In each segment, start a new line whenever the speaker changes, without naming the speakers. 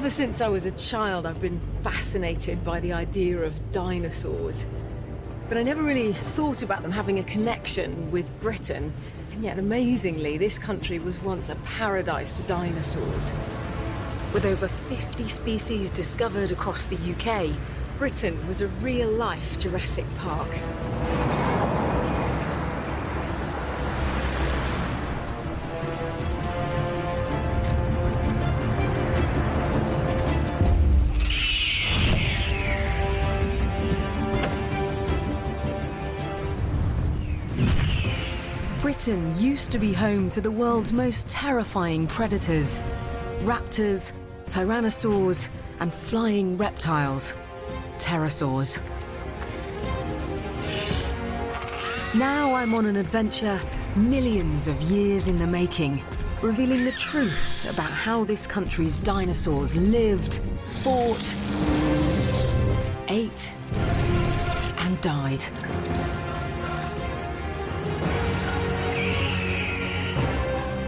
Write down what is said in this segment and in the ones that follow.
Ever since I was a child, I've been fascinated by the idea of dinosaurs. But I never really thought about them having a connection with Britain. And yet, amazingly, this country was once a paradise for dinosaurs. With over 50 species discovered across the UK, Britain was a real-life Jurassic Park. Britain used to be home to the world's most terrifying predators: raptors, tyrannosaurs, and flying reptiles, pterosaurs. Now I'm on an adventure millions of years in the making, revealing the truth about how this country's dinosaurs lived, fought, ate, and died.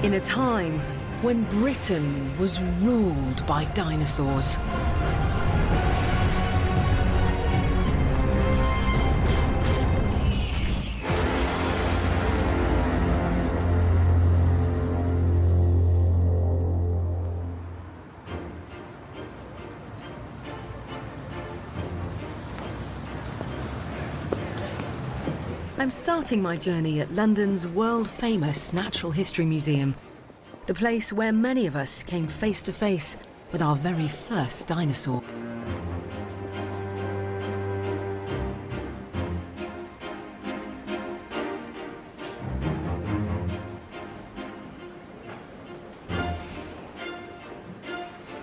In a time when Britain was ruled by dinosaurs. I'm starting my journey at London's world-famous Natural History Museum, the place where many of us came face to face with our very first dinosaur.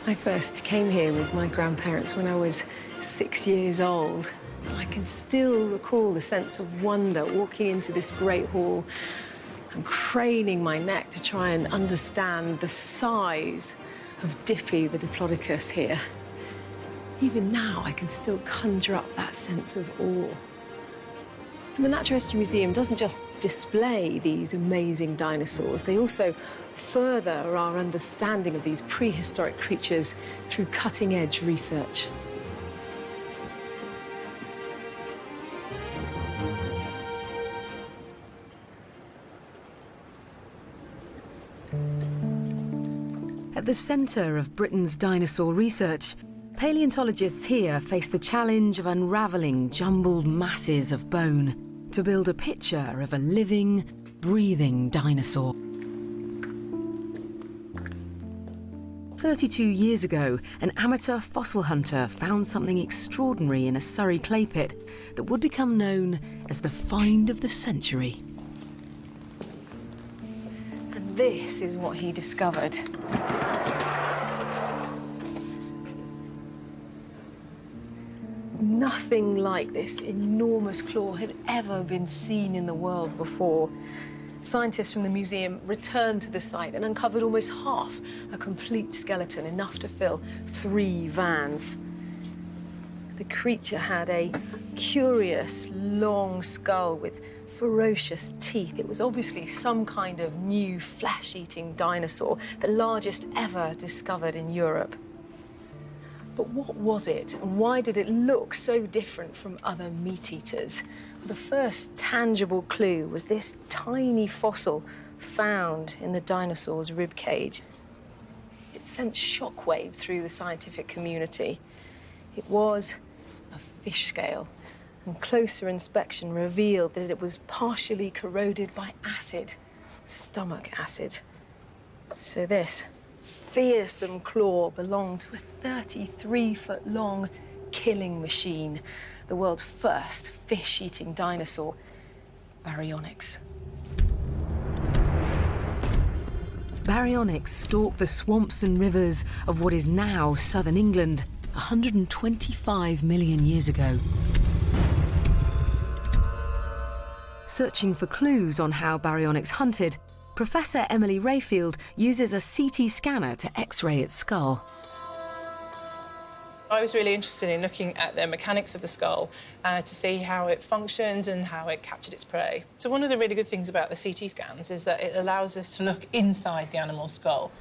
I first came here with my grandparents when I was 6 years old. I can still recall the sense of wonder walking into this great hall and craning my neck to try and understand the size of Dippy the Diplodocus here. Even now, I can still conjure up that sense of awe. And the Natural History Museum doesn't just display these amazing dinosaurs, they also further our understanding of these prehistoric creatures through cutting-edge research. At the centre of Britain's dinosaur research, paleontologists here face the challenge of unravelling jumbled masses of bone to build a picture of a living, breathing dinosaur. 32 years ago, an amateur fossil hunter found something extraordinary in a Surrey clay pit that would become known as the find of the century. And this is what he discovered. Nothing like this enormous claw had ever been seen in the world before. Scientists from the museum returned to the site and uncovered almost half a complete skeleton, enough to fill 3 vans. The creature had a curious, long skull with ferocious teeth. It was obviously some kind of new flesh-eating dinosaur, the largest ever discovered in Europe. But what was it, and why did it look so different from other meat-eaters? The first tangible clue was this tiny fossil found in the dinosaur's rib cage. It sent shockwaves through the scientific community. It was a fish scale, and closer inspection revealed that it was partially corroded by acid, stomach acid. So this fearsome claw belonged to a 33-foot-long killing machine, the world's first fish-eating dinosaur, Baryonyx. Baryonyx stalked the swamps and rivers of what is now southern England 125 million years ago. Searching for clues on how Baryonyx hunted, Professor Emily Rayfield uses a CT scanner to X-ray its skull.
I was really interested in looking at the mechanics of the skull to see how it functioned and how it captured its prey. So one of the really good things about the CT scans is that it allows us to look inside the animal's skull.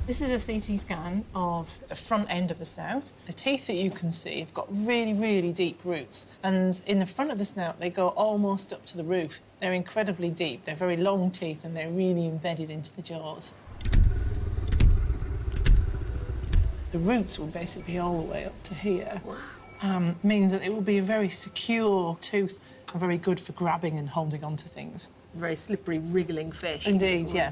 This is a CT scan of the front end of the snout. The teeth that you can see have got really, really deep roots. And in the front of the snout, they go almost up to the roof. They're incredibly deep. They're very long teeth, and they're really embedded into the jaws. The roots will basically be all the way up to here. Means that it will be a very secure tooth, and very good for grabbing and holding onto things.
Very slippery, wriggling fish.
Indeed, yeah.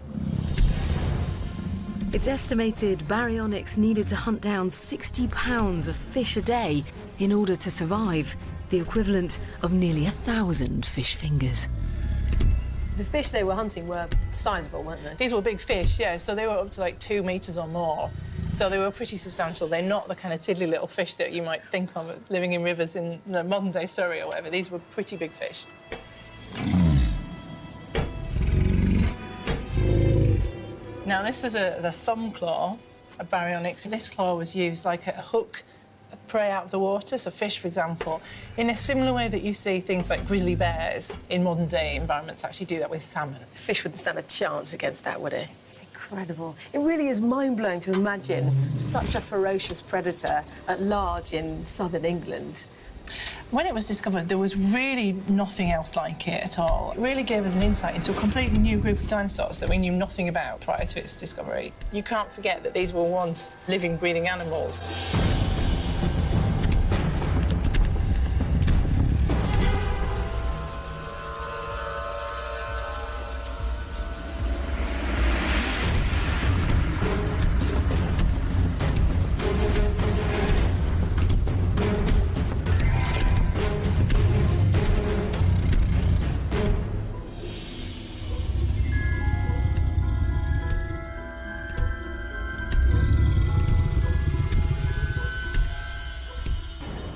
It's estimated Baryonyx needed to hunt down 60 pounds of fish a day in order to survive, the equivalent of nearly 1,000 fish fingers.
The fish they were hunting were sizable, weren't they?
These were big fish, yeah, so they were up to like 2 metres or more. So they were pretty substantial. They're not the kind of tiddly little fish that you might think of living in rivers in the modern-day Surrey or whatever. These were pretty big fish. Now, this is the thumb claw of Baryonyx. This claw was used like a hook, prey out of the water, so fish, for example, in a similar way that you see things like grizzly bears in modern-day environments actually do that with salmon.
Fish wouldn't stand a chance against that, would it? It's incredible. It really is mind-blowing to imagine such a ferocious predator at large in southern England.
When it was discovered, there was really nothing else like it at all. It really gave us an insight into a completely new group of dinosaurs that we knew nothing about prior to its discovery. You can't forget that these were once living, breathing animals.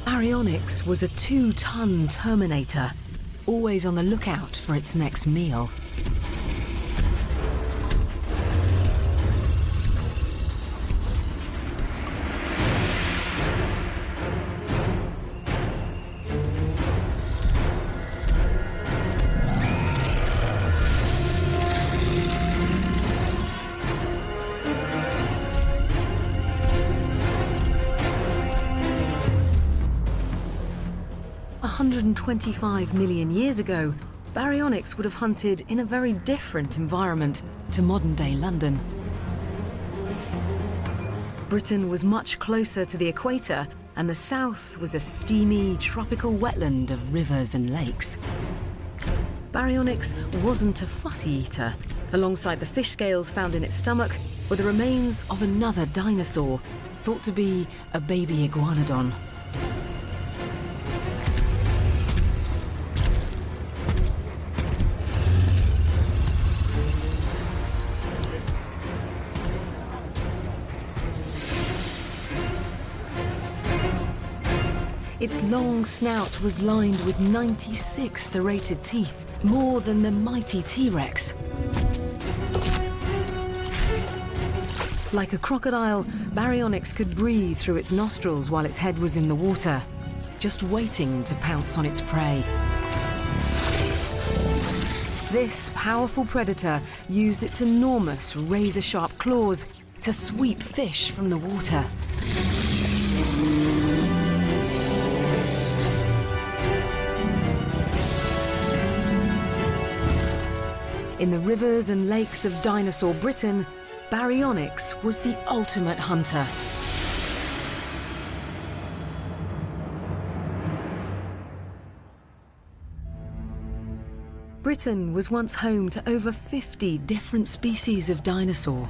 Baryonyx was a 2-ton Terminator, always on the lookout for its next meal. $125 million years ago, Baryonyx would have hunted in a very different environment to modern-day London. Britain was much closer to the equator, and the south was a steamy, tropical wetland of rivers and lakes. Baryonyx wasn't a fussy eater. Alongside the fish scales found in its stomach were the remains of another dinosaur, thought to be a baby Iguanodon. Its long snout was lined with 96 serrated teeth, more than the mighty T-Rex. Like a crocodile, Baryonyx could breathe through its nostrils while its head was in the water, just waiting to pounce on its prey. This powerful predator used its enormous razor-sharp claws to sweep fish from the water. In the rivers and lakes of dinosaur Britain, Baryonyx was the ultimate hunter. Britain was once home to over 50 different species of dinosaur.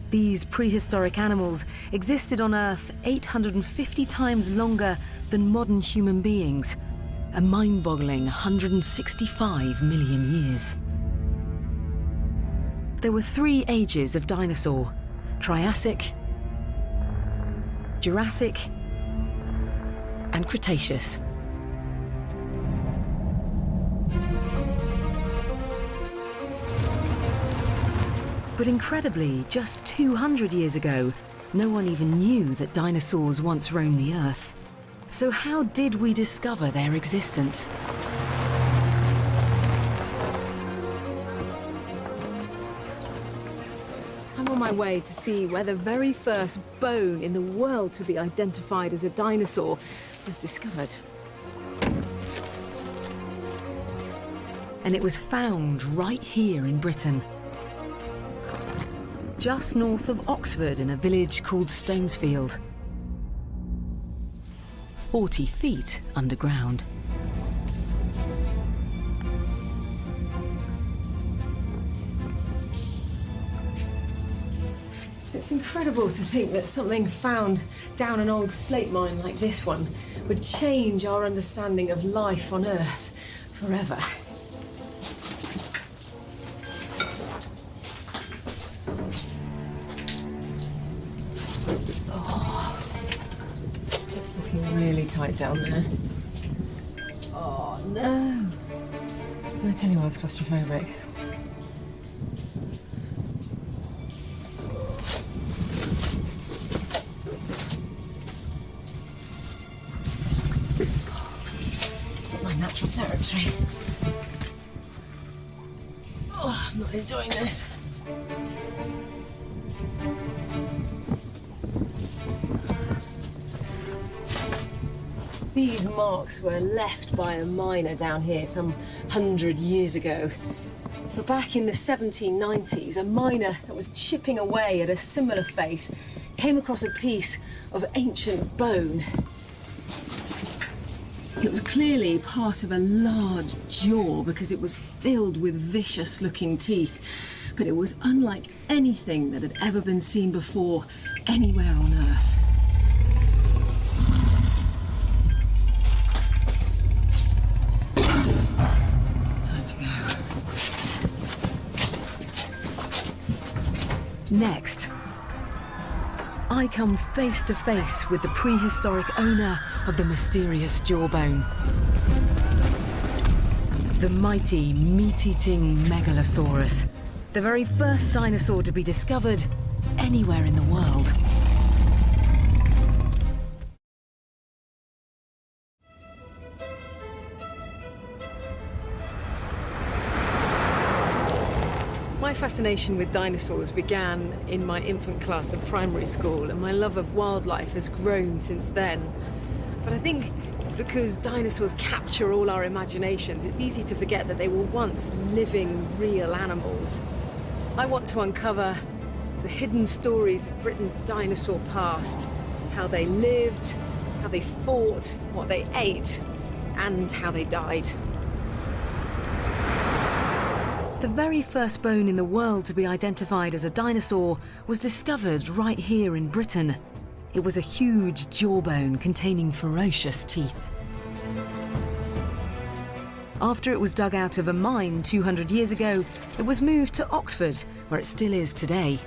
These prehistoric animals existed on Earth 850 times longer than modern human beings, a mind-boggling 165 million years. There were 3 ages of dinosaur: Triassic, Jurassic, and Cretaceous. But incredibly, just 200 years ago, no one even knew that dinosaurs once roamed the Earth. So how did we discover their existence?
I'm on my way to see where the very first bone in the world to be identified as a dinosaur was discovered. And it was found right here in Britain, just north of Oxford in a village called Stonesfield. 40 feet underground. It's incredible to think that something found down an old slate mine like this one would change our understanding of life on Earth forever. It's looking really tight down there. Oh, no. Did I tell you I was claustrophobic? It's not my natural territory. Oh, I'm not enjoying this. These marks were left by a miner down here some 100 years ago. But back in the 1790s, a miner that was chipping away at a similar face came across a piece of ancient bone. It was clearly part of a large jaw because it was filled with vicious-looking teeth, but it was unlike anything that had ever been seen before anywhere on Earth. Next, I come face to face with the prehistoric owner of the mysterious jawbone. The mighty, meat-eating Megalosaurus, the very first dinosaur to be discovered anywhere in the world. My fascination with dinosaurs began in my infant class of primary school, and my love of wildlife has grown since then. But I think because dinosaurs capture all our imaginations, it's easy to forget that they were once living, real animals. I want to uncover the hidden stories of Britain's dinosaur past, how they lived, how they fought, what they ate, and how they died. The very first bone in the world to be identified as a dinosaur was discovered right here in Britain. It was a huge jawbone containing ferocious teeth. After it was dug out of a mine 200 years ago, it was moved to Oxford, where it still is today.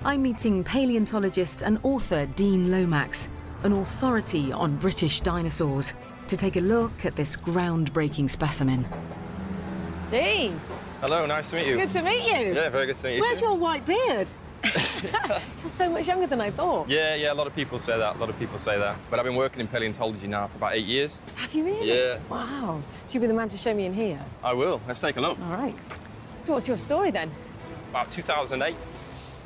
I'm meeting paleontologist and author Dean Lomax, an authority on British dinosaurs, to take a look at this groundbreaking specimen. Dean!
Hello, nice to meet you.
Good to meet you.
Yeah, very good to meet you.
Where's your white beard? You're so much younger than I thought.
Yeah, a lot of people say that. But I've been working in paleontology now for about 8 years.
Have you really?
Yeah.
Wow. So you'll be the man to show me in here?
I will. Let's take a look.
All right. So what's your story then?
About 2008,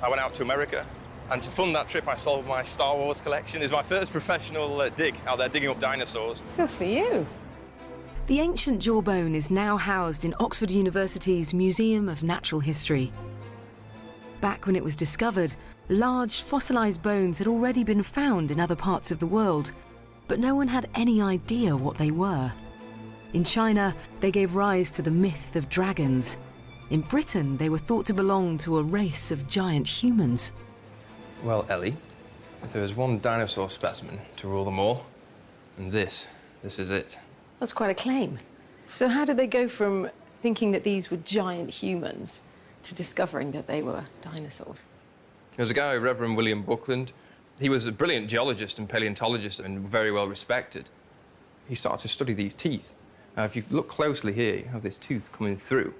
I went out to America. And to fund that trip, I sold my Star Wars collection. It was my first professional dig out there digging up dinosaurs.
Good for you. The ancient jawbone is now housed in Oxford University's Museum of Natural History. Back when it was discovered, large fossilised bones had already been found in other parts of the world, but no one had any idea what they were. In China, they gave rise to the myth of dragons. In Britain, they were thought to belong to a race of giant humans.
Well, Ellie, if there was one dinosaur specimen to rule them all, and this is it.
That's quite a claim. So how did they go from thinking that these were giant humans to discovering that they were dinosaurs?
There's a guy, Reverend William Buckland. He was a brilliant geologist and paleontologist and very well respected. He started to study these teeth. Now, if you look closely here, you have this tooth coming through.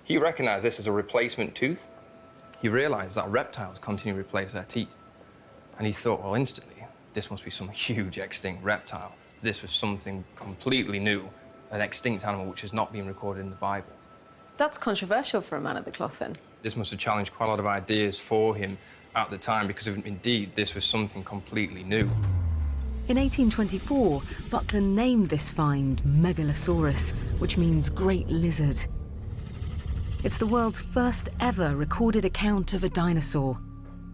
He recognized this as a replacement tooth. He realized that reptiles continue to replace their teeth. And he thought, well, instantly, this must be some huge extinct reptile. This was something completely new, an extinct animal which has not been recorded in the Bible.
That's controversial for a man of the cloth, then.
This must have challenged quite a lot of ideas for him at the time, because indeed this was something completely new.
In 1824, Buckland named this find Megalosaurus, which means great lizard. It's the world's first ever recorded account of a dinosaur.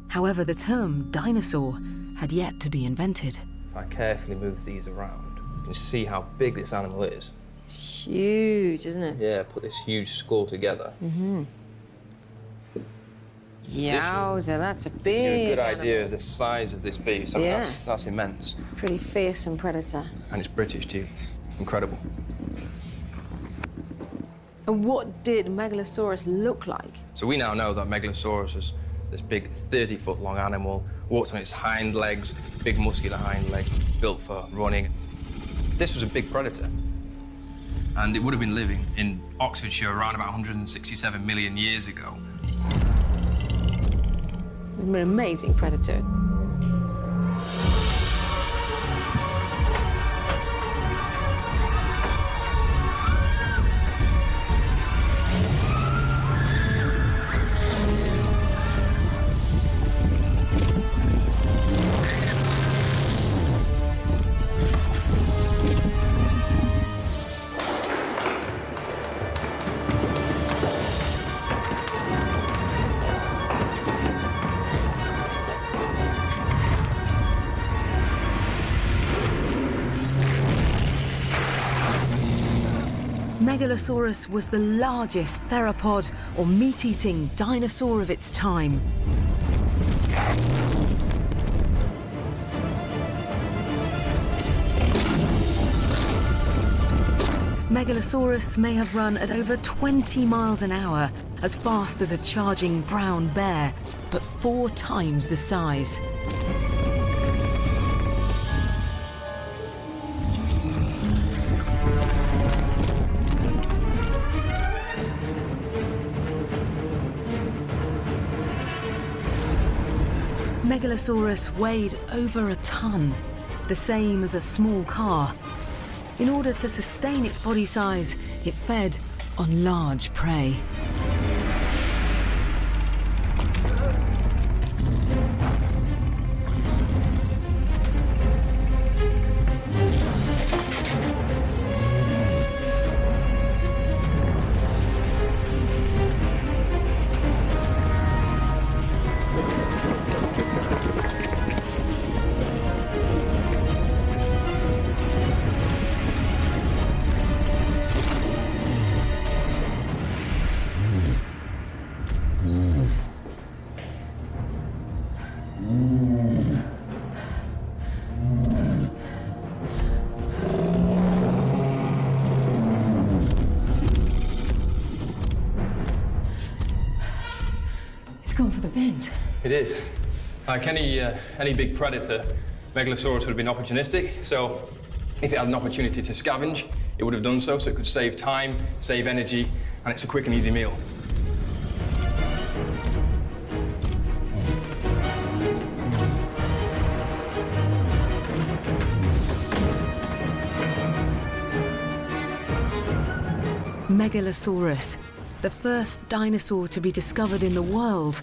However, the term dinosaur had yet to be invented.
If I carefully move these around, you can see how big this animal is.
It's huge, isn't it?
Yeah, put this huge skull together.
Mm-hmm. Yowza, that's a big
Gives you a good
animal.
idea of the size of this beast. I mean,
Yeah.
that's immense.
Pretty fearsome predator.
And it's British too. Incredible.
And what did Megalosaurus look like?
So we now know that Megalosaurus was this big 30-foot-long animal, walks on its hind legs, big muscular hind leg, built for running. This was a big predator. And it would have been living in Oxfordshire around about 167 million years ago.
An amazing predator.
Megalosaurus was the largest theropod or meat-eating dinosaur of its time. Megalosaurus may have run at over 20 miles an hour, as fast as a charging brown bear, but 4 times the size. Megalosaurus weighed over a ton, the same as a small car. In order to sustain its body size, it fed on large prey.
Gone for the bins.
It is. Like any big predator, Megalosaurus would have been opportunistic, so if it had an opportunity to scavenge, it would have done so it could save time, save energy, and it's a quick and easy meal.
Megalosaurus, the first dinosaur to be discovered in the world,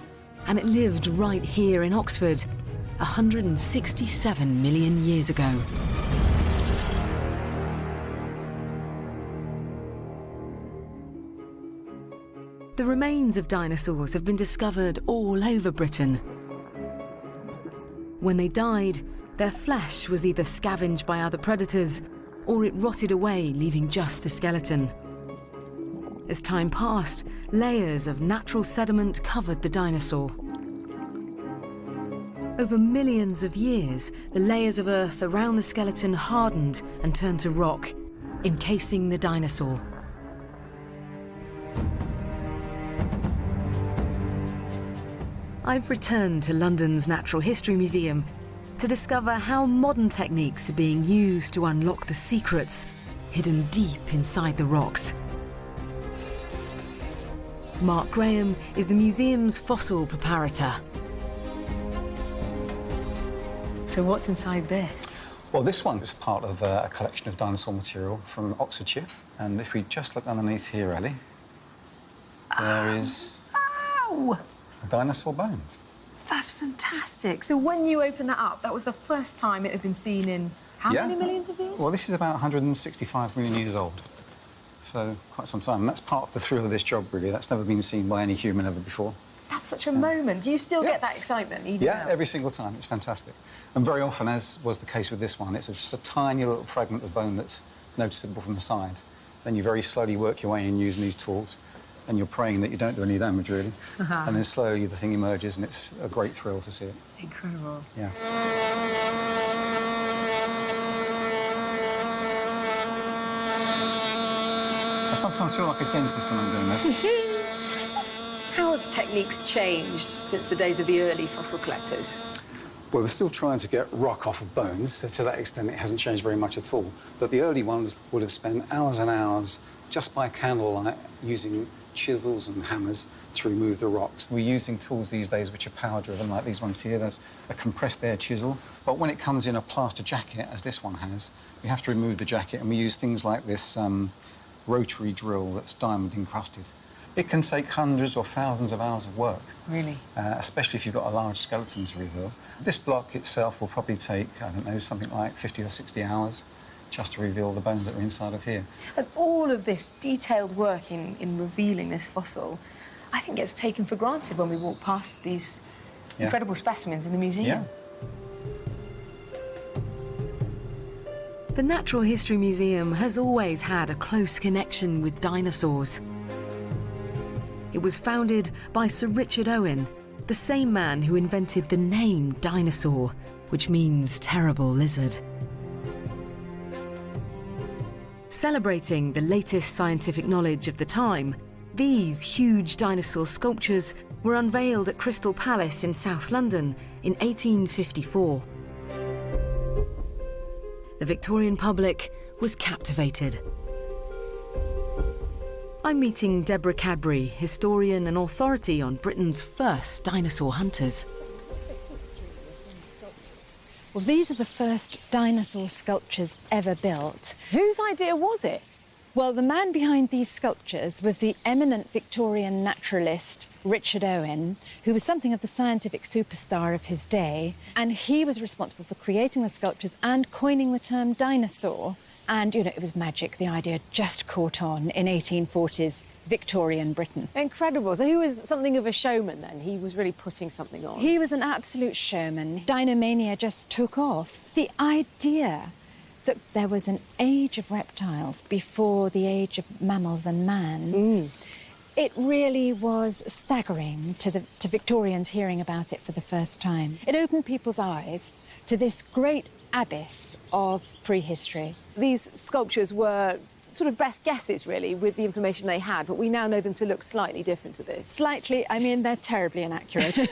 and it lived right here in Oxford 167 million years ago. The remains of dinosaurs have been discovered all over Britain. When they died, their flesh was either scavenged by other predators or it rotted away, leaving just the skeleton. As time passed, layers of natural sediment covered the dinosaur. Over millions of years, the layers of earth around the skeleton hardened and turned to rock, encasing the dinosaur. I've returned to London's Natural History Museum to discover how modern techniques are being used to unlock the secrets hidden deep inside the rocks. Mark Graham is the museum's fossil preparator.
So what's inside this?
Well, this one is part of a collection of dinosaur material from Oxfordshire. And if we just look underneath here, Ellie, there is
Wow!
a dinosaur bone.
That's fantastic. So when you opened that up, that was the first time it had been seen in how many millions of years?
Well, this is about 165 million years old. So quite some time. And that's part of the thrill of this job, really. That's never been seen by any human ever before.
That's such a moment. Do you still get that excitement even now?
Every single time. It's fantastic. And very often, as was the case with this one, it's just a tiny little fragment of bone that's noticeable from the side. Then you very slowly work your way in using these tools, and you're praying that you don't do any damage, really. And then slowly the thing emerges, and it's a great thrill to see it.
Incredible.
Yeah. I sometimes feel like a dentist when I'm doing this.
How have techniques changed since the days of the early fossil collectors?
Well, we're still trying to get rock off of bones, so to that extent it hasn't changed very much at all. But the early ones would have spent hours and hours just by candlelight using chisels and hammers to remove the rocks. We're using tools these days which are power-driven, like these ones here. There's a compressed air chisel. But when it comes in a plaster jacket, as this one has, we have to remove the jacket, and we use things like this rotary drill that's diamond encrusted. It can take hundreds or thousands of hours of work.
Really?
Especially if you've got a large skeleton to reveal. This block itself will probably take, I don't know, something like 50 or 60 hours just to reveal the bones that are inside of here.
And all of this detailed work in revealing this fossil, I think gets taken for granted when we walk past these incredible specimens in the museum.
Yeah.
The Natural History Museum has always had a close connection with dinosaurs. It was founded by Sir Richard Owen, the same man who invented the name Dinosaur, which means terrible lizard. Celebrating the latest scientific knowledge of the time, these huge dinosaur sculptures were unveiled at Crystal Palace in South London in 1854. The Victorian public was captivated. I'm meeting Deborah Cadbury, historian and authority on Britain's first dinosaur hunters.
Well, these are the first dinosaur sculptures ever built.
Whose idea was it?
Well, the man behind these sculptures was the eminent Victorian naturalist Richard Owen, who was something of the scientific superstar of his day, and he was responsible for creating the sculptures and coining the term dinosaur. And, you know, it was magic. The idea just caught on in 1840s Victorian Britain.
Incredible. So he was something of a showman then? He was really putting something on?
He was an absolute showman. Dinomania just took off. The idea that there was an age of reptiles before the age of mammals and man, it really was staggering to Victorians hearing about it for the first time. It opened people's eyes to this great abyss of prehistory.
These sculptures were sort of best guesses, really, with the information they had, but we now know them to look slightly different to this.
Slightly, I mean, they're terribly inaccurate.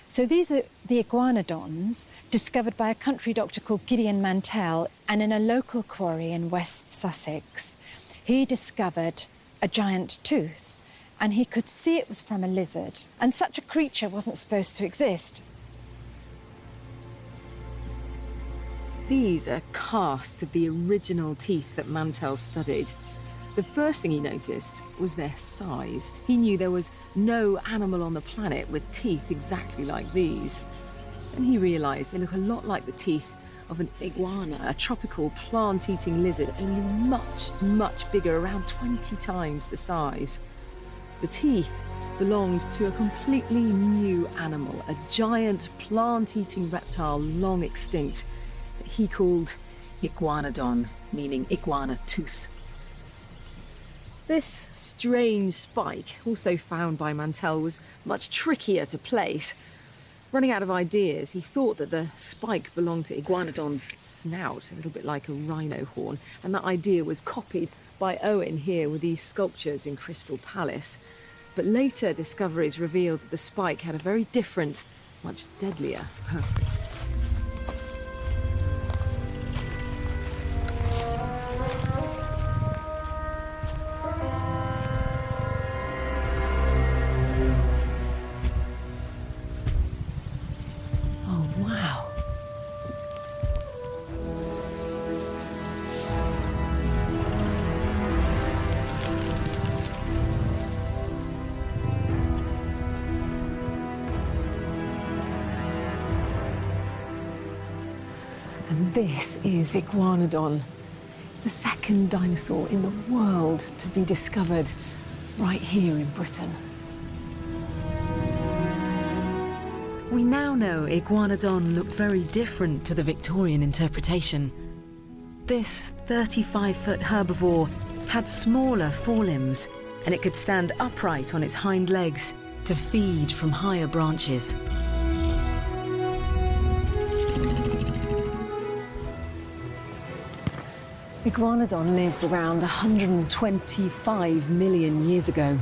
So these are the Iguanodons, discovered by a country doctor called Gideon Mantell, and in a local quarry in West Sussex, he discovered a giant tooth, and he could see it was from a lizard, and such a creature wasn't supposed to exist.
These are casts of the original teeth that Mantell studied. The first thing he noticed was their size. He knew there was no animal on the planet with teeth exactly like these. And he realised they look a lot like the teeth of an iguana, a tropical plant-eating lizard, only much, much bigger, around 20 times the size. The teeth belonged to a completely new animal, a giant plant-eating reptile long extinct, that he called Iguanodon, meaning iguana tooth. This strange spike, also found by Mantell, was much trickier to place. Running out of ideas, he thought that the spike belonged to Iguanodon's snout, a little bit like a rhino horn, and that idea was copied by Owen here with these sculptures in Crystal Palace. But later discoveries revealed that the spike had a very different, much deadlier purpose.
And this is Iguanodon, the second dinosaur in the world to be discovered right here in Britain.
We now know Iguanodon looked very different to the Victorian interpretation. This 35-foot herbivore had smaller forelimbs, and it could stand upright on its hind legs to feed from higher branches.
Iguanodon lived around 125 million years ago.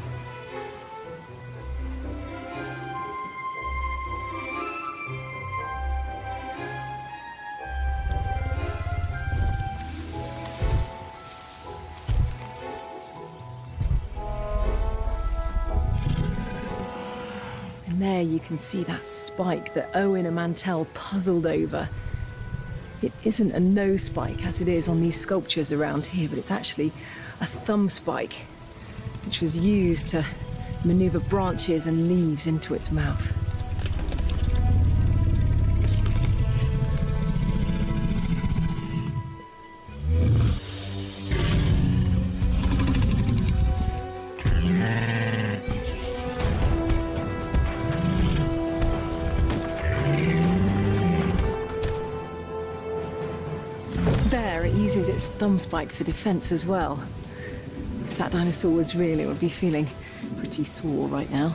And there you can see that spike that Owen and Mantell puzzled over. It isn't a nose spike as it is on these sculptures around here, but it's actually a thumb spike, which was used to maneuver branches and leaves into its mouth. There, it uses its thumb spike for defense as well. If that dinosaur was real, it would be feeling pretty sore right now.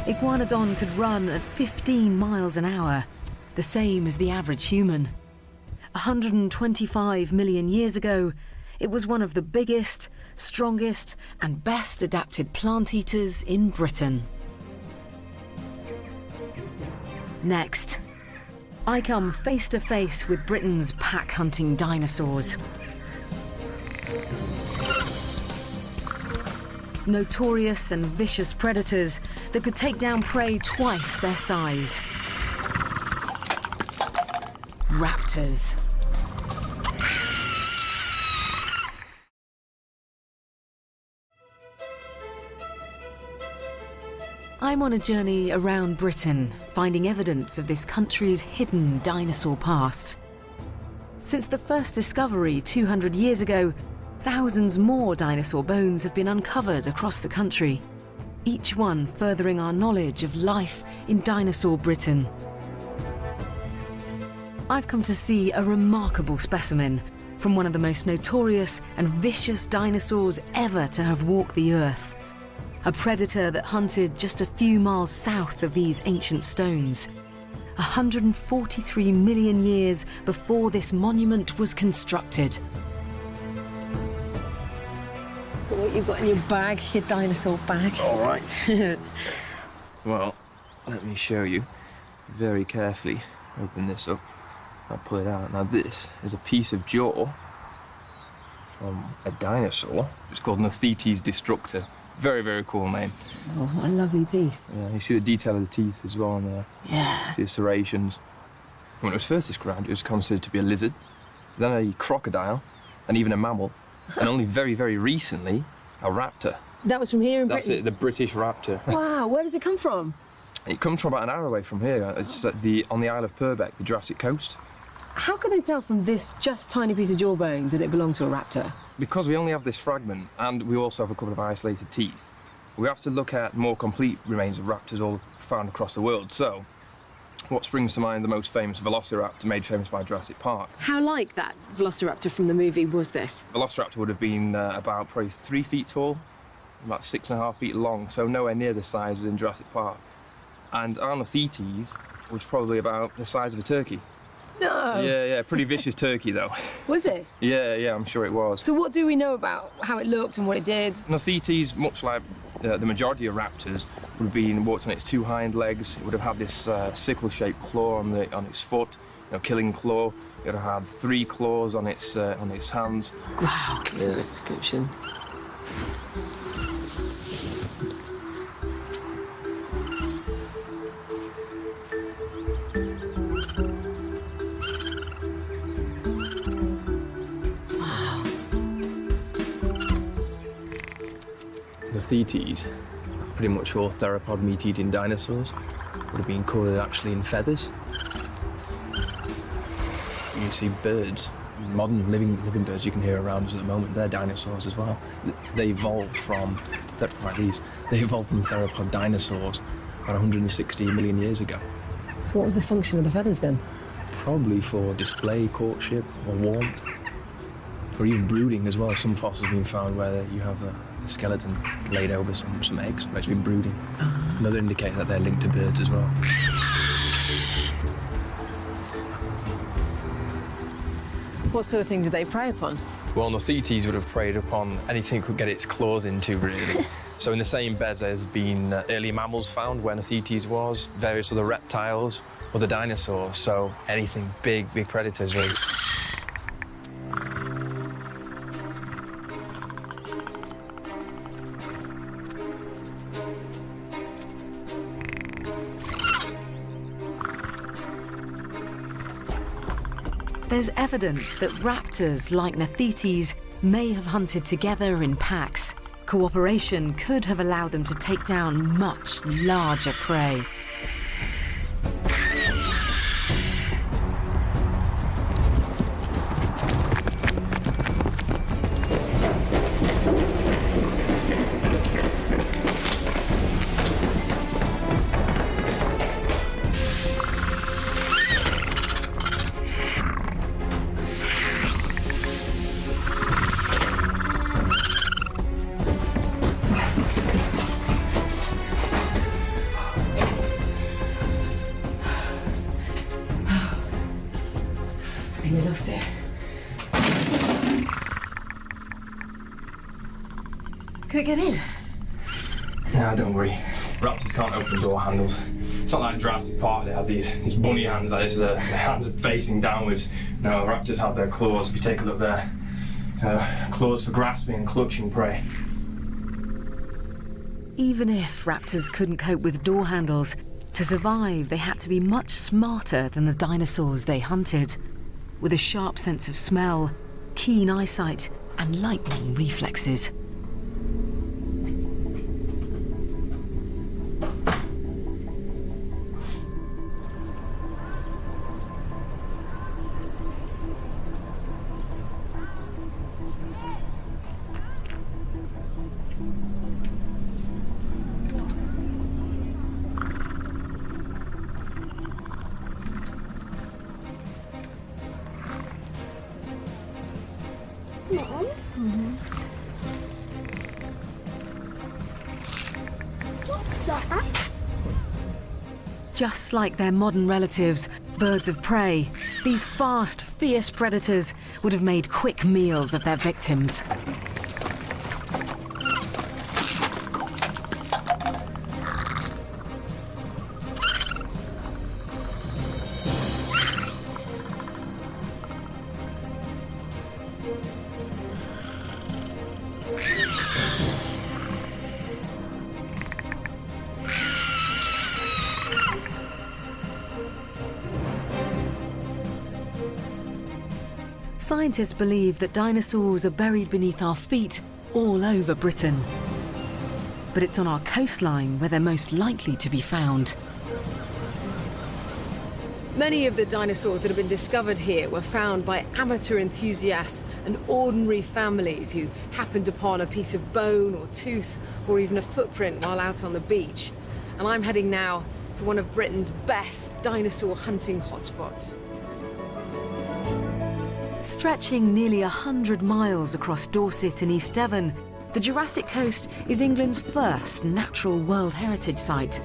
Iguanodon could run at 15 miles an hour, the same as the average human. 125 million years ago, it was one of the biggest, strongest, and best adapted plant eaters in Britain. Next, I come face to face with Britain's pack-hunting dinosaurs. Notorious and vicious predators that could take down prey twice their size. Raptors. I'm on a journey around Britain, finding evidence of this country's hidden dinosaur past. Since the first discovery 200 years ago, thousands more dinosaur bones have been uncovered across the country, each one furthering our knowledge of life in dinosaur Britain. I've come to see a remarkable specimen from one of the most notorious and vicious dinosaurs ever to have walked the earth. A predator that hunted just a few miles south of these ancient stones, 143 million years before this monument was constructed.
Look what you've got in your bag, your dinosaur bag.
All right. Well, let me show you very carefully. Open this up. I'll pull it out. Now this is a piece of jaw from a dinosaur. It's called Nuthetes destructor. Very, very cool name.
Oh, what a lovely piece.
Yeah, you see the detail of the teeth as well on there.
Yeah.
See the serrations. When it was first described, it was considered to be a lizard, then a crocodile, and even a mammal, and only very, very recently, a raptor.
That was from here in Britain?
That's it, the British raptor.
Wow, where does it come from?
It comes from about an hour away from here. It's at on the Isle of Purbeck, the Jurassic coast.
How can they tell from this just tiny piece of jawbone that it belonged to a raptor?
Because we only have this fragment, and we also have a couple of isolated teeth, we have to look at more complete remains of raptors all found across the world. So, what springs to mind the most famous velociraptor made famous by Jurassic Park?
How like that velociraptor from the movie was this?
Velociraptor would have been about probably 3 feet tall, about 6.5 feet long, so nowhere near the size in Jurassic Park. And our Nuthetes was probably about the size of a turkey.
No!
Yeah, pretty vicious turkey though.
Was it?
Yeah, I'm sure it was.
So what do we know about how it looked and what it did?
Nuthetes, much like the majority of raptors, would have been walked on its 2 hind legs. It would have had this sickle-shaped claw on its foot, killing claw. It would have had 3 claws on its hands.
Wow, that's a description.
Nuthetes, pretty much all theropod meat-eating dinosaurs, would have been coated actually in feathers. You can see birds, modern living birds you can hear around us at the moment. They're dinosaurs as well. They evolved from, like these, they evolved from theropod dinosaurs about 160 million years ago.
So what was the function of the feathers then?
Probably for display, courtship, or warmth, or even brooding as well. Some fossils have been found where you have a skeleton laid over some eggs, where it's been brooding. Another indicator that they're linked to birds as well.
What sort of things did they prey upon?
Well, Nuthetes would have preyed upon anything that could get its claws into, really. So in the same beds, there's been early mammals found where Nuthetes was, various other reptiles, other dinosaurs, so anything big predators, really.
There's evidence that raptors, like Nuthetes, may have hunted together in packs. Cooperation could have allowed them to take down much larger prey.
We lost it. Can we get in?
No, don't worry. Raptors can't open door handles. It's not like Jurassic Park, they have these bunny hands like this, the hands are facing downwards. No, raptors have their claws. If you take a look there, claws for grasping and clutching prey.
Even if raptors couldn't cope with door handles, to survive they had to be much smarter than the dinosaurs they hunted, with a sharp sense of smell, keen eyesight, and lightning reflexes. Just like their modern relatives, birds of prey, these fast, fierce predators would have made quick meals of their victims. Scientists believe that dinosaurs are buried beneath our feet all over Britain. But it's on our coastline where they're most likely to be found.
Many of the dinosaurs that have been discovered here were found by amateur enthusiasts and ordinary families who happened upon a piece of bone or tooth or even a footprint while out on the beach. And I'm heading now to one of Britain's best dinosaur hunting hotspots.
Stretching nearly 100 miles across Dorset and East Devon, the Jurassic Coast is England's first natural World Heritage Site.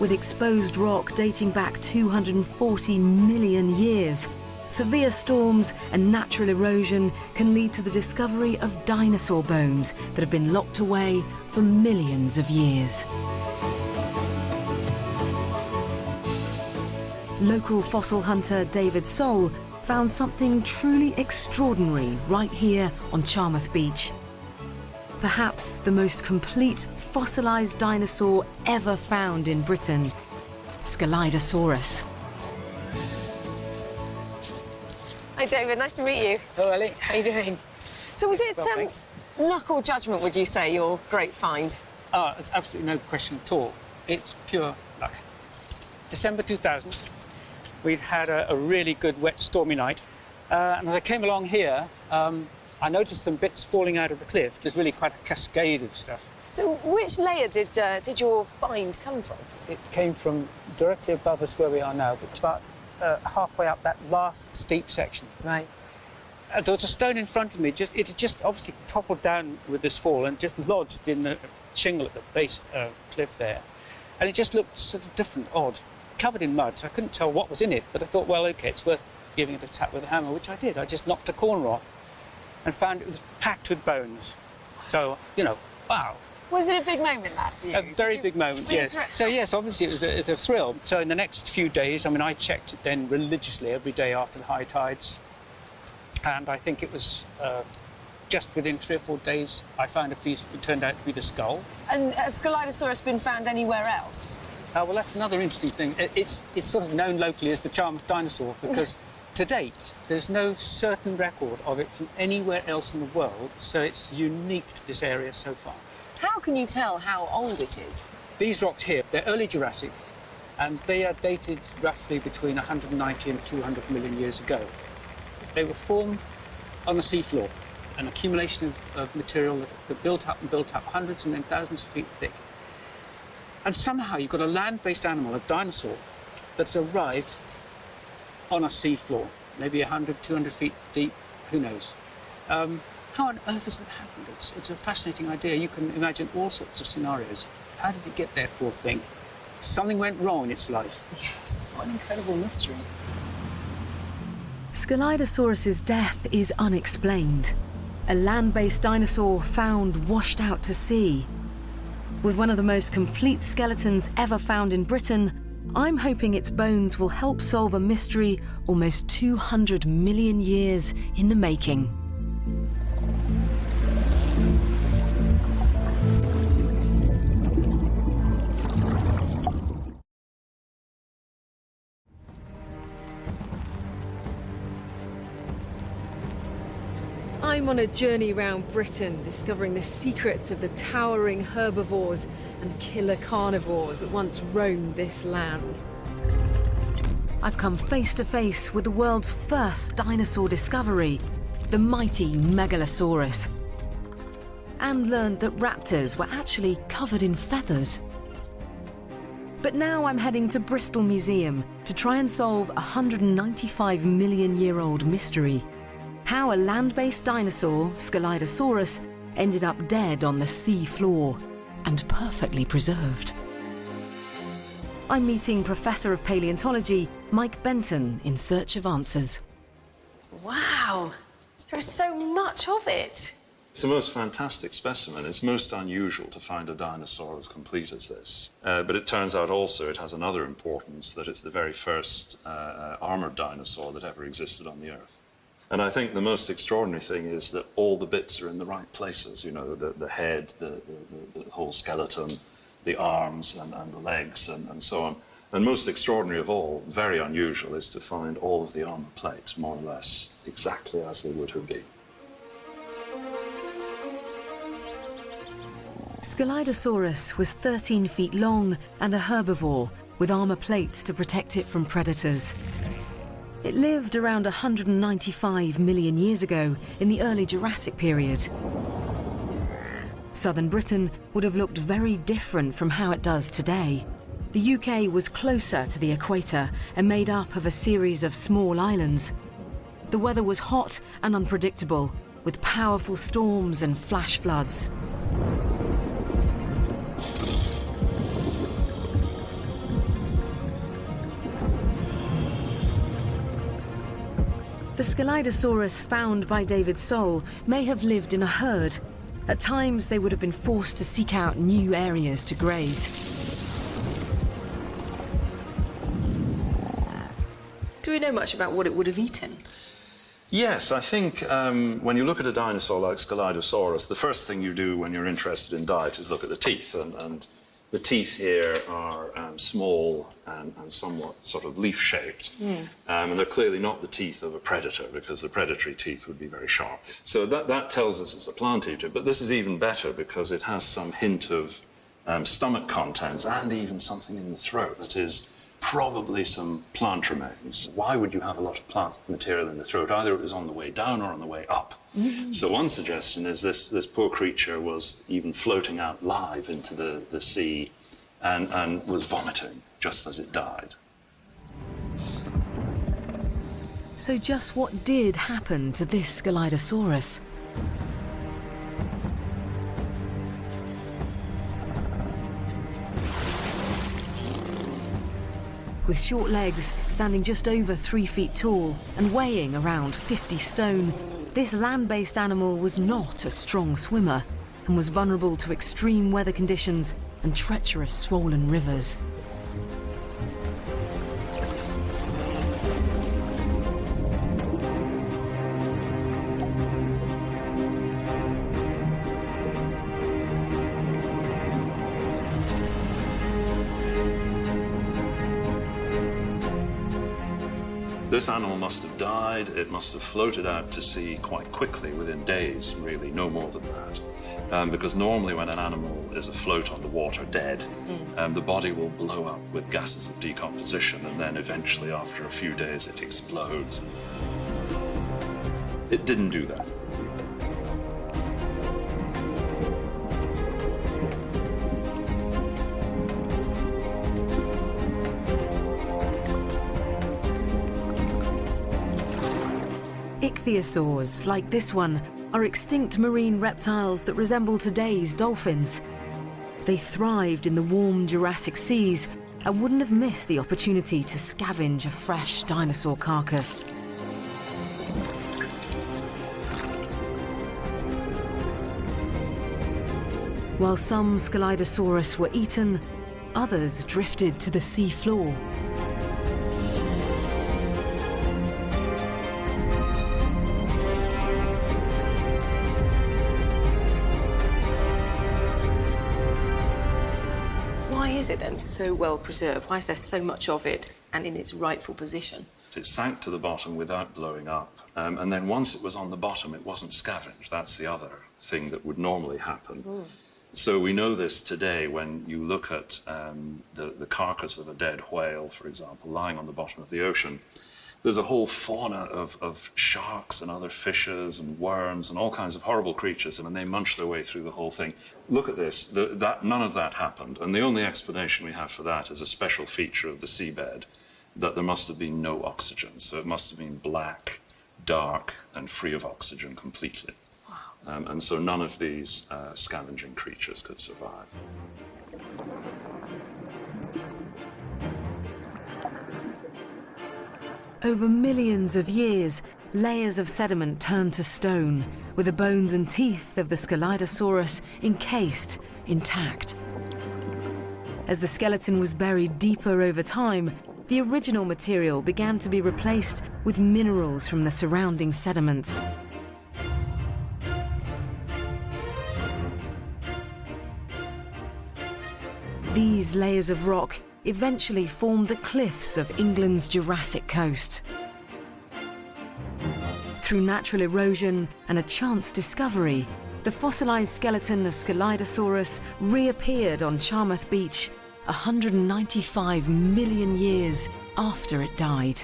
With exposed rock dating back 240 million years, severe storms and natural erosion can lead to the discovery of dinosaur bones that have been locked away for millions of years. Local fossil hunter David Soul found something truly extraordinary right here on Charmouth Beach. Perhaps the most complete fossilised dinosaur ever found in Britain, Scelidosaurus.
Hi David, nice to meet you.
Hello Ellie.
How are you doing? So was it
Well, thanks.
luck or judgment, would you say, your great find?
There's absolutely no question at all. It's pure luck. December 2000, we'd had a really good, wet, stormy night. And as I came along here, I noticed some bits falling out of the cliff. There's really quite a cascade of stuff.
So which layer did your find come from?
It came from directly above us where we are now, but about halfway up that last steep section.
Right.
There was a stone in front of me. It had just obviously toppled down with this fall and just lodged in the shingle at the base of the cliff there. And it just looked sort of different, odd, covered in mud, so I couldn't tell what was in it. But I thought, well, OK, it's worth giving it a tap with a hammer, which I did. I just knocked a corner off and found it was packed with bones. So, you know, wow.
Was it a big moment, that, for you?
A very big moment, yes. So, yes, obviously it was a thrill. So in the next few days, I mean, I checked it then religiously every day after the high tides. And I think it was just within 3 or 4 days, I found a piece that turned out to be the skull.
And has Scelidosaurus been found anywhere else?
Well, that's another interesting thing. It's sort of known locally as the charmed dinosaur because to date, there's no certain record of it from anywhere else in the world. So it's unique to this area so far.
How can you tell how old it is?
These rocks here, they're early Jurassic, and they are dated roughly between 190 and 200 million years ago. They were formed on the seafloor, an accumulation of material that built up and built up, hundreds and then thousands of feet thick. And somehow you've got a land-based animal, a dinosaur, that's arrived on a seafloor, maybe 100, 200 feet deep, who knows. How on earth has that happened? It's a fascinating idea. You can imagine all sorts of scenarios. How did it get there, poor thing? Something went wrong in its life.
Yes, what an incredible mystery.
Scelidosaurus's death is unexplained. A land-based dinosaur found washed out to sea. With one of the most complete skeletons ever found in Britain, I'm hoping its bones will help solve a mystery almost 200 million years in the making.
I'm on a journey around Britain, discovering the secrets of the towering herbivores and killer carnivores that once roamed this land.
I've come face to face with the world's first dinosaur discovery, the mighty Megalosaurus, and learned that raptors were actually covered in feathers. But now I'm heading to Bristol Museum to try and solve a 195-million-year-old mystery. How a land-based dinosaur, Scelidosaurus, ended up dead on the sea floor and perfectly preserved. I'm meeting Professor of Paleontology, Mike Benton, in search of answers.
Wow, there's so much of it.
It's the most fantastic specimen. It's most unusual to find a dinosaur as complete as this. But it turns out also it has another importance, that it's the very first armoured dinosaur that ever existed on the Earth. And I think the most extraordinary thing is that all the bits are in the right places. You know, the head, the whole skeleton, the arms and the legs and so on. And most extraordinary of all, very unusual, is to find all of the armour plates more or less exactly as they would have been.
Scelidosaurus was 13 feet long and a herbivore, with armour plates to protect it from predators. It lived around 195 million years ago in the early Jurassic period. Southern Britain would have looked very different from how it does today. The UK was closer to the equator and made up of a series of small islands. The weather was hot and unpredictable, with powerful storms and flash floods. The Scelidosaurus found by David Soul may have lived in a herd. At times, they would have been forced to seek out new areas to graze.
Do we know much about what it would have eaten?
Yes, I think when you look at a dinosaur like Scelidosaurus, the first thing you do when you're interested in diet is look at the teeth. And the teeth here are small and somewhat sort of leaf-shaped. And they're clearly not the teeth of a predator, because the predatory teeth would be very sharp. So that tells us it's a plant eater. But this is even better because it has some hint of stomach contents, and even something in the throat. That is probably some plant remains. Why would you have a lot of plant material in the throat? Either it was on the way down or on the way up. So one suggestion is this poor creature was even floating out live into the sea and was vomiting just as it died.
So just what did happen to this Scelidosaurus? With short legs, standing just over 3 feet tall and weighing around 50 stone, this land-based animal was not a strong swimmer and was vulnerable to extreme weather conditions and treacherous swollen rivers.
This animal must have died, it must have floated out to sea quite quickly, within days, really, no more than that. Because normally when an animal is afloat on the water, dead, the body will blow up with gases of decomposition, and then eventually, after a few days, it explodes. It didn't do that.
Ichthyosaurs, like this one, are extinct marine reptiles that resemble today's dolphins. They thrived in the warm Jurassic seas and wouldn't have missed the opportunity to scavenge a fresh dinosaur carcass. While some Scelidosaurus were eaten, others drifted to the sea floor.
Why is it then so well preserved? Why is there so much of it and in its rightful position?
It sank to the bottom without blowing up. And then once it was on the bottom, it wasn't scavenged. That's the other thing that would normally happen. So we know this today when you look at the carcass of a dead whale, for example, lying on the bottom of the ocean. There's a whole fauna of sharks and other fishes and worms and all kinds of horrible creatures, and they munch their way through the whole thing. Look at this. None of that happened. And the only explanation we have for that is a special feature of the seabed, that there must have been no oxygen. So it must have been black, dark, and free of oxygen completely. Wow. And so none of these scavenging creatures could survive.
Over millions of years, layers of sediment turned to stone, with the bones and teeth of the Scelidosaurus encased, intact. As the skeleton was buried deeper over time, the original material began to be replaced with minerals from the surrounding sediments. These layers of rock eventually formed the cliffs of England's Jurassic coast. Through natural erosion and a chance discovery, the fossilized skeleton of Scelidosaurus reappeared on Charmouth Beach 195 million years after it died.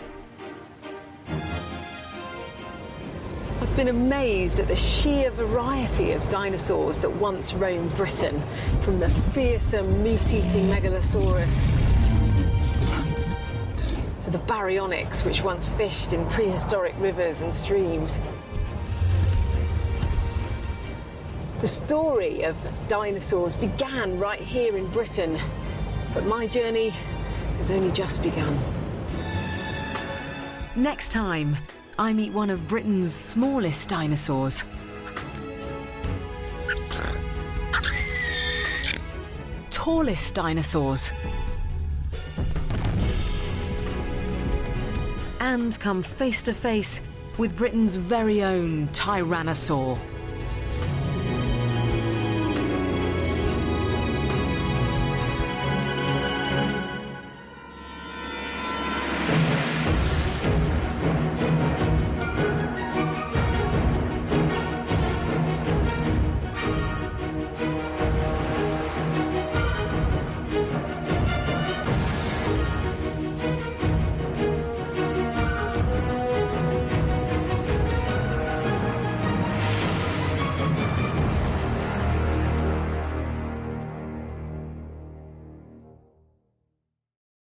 I've been amazed at the sheer variety of dinosaurs that once roamed Britain, from the fearsome meat-eating Megalosaurus to the Baryonyx, which once fished in prehistoric rivers and streams. The story of dinosaurs began right here in Britain, but my journey has only just begun.
Next time, I meet one of Britain's smallest dinosaurs. Tallest dinosaurs. And come face to face with Britain's very own Tyrannosaur.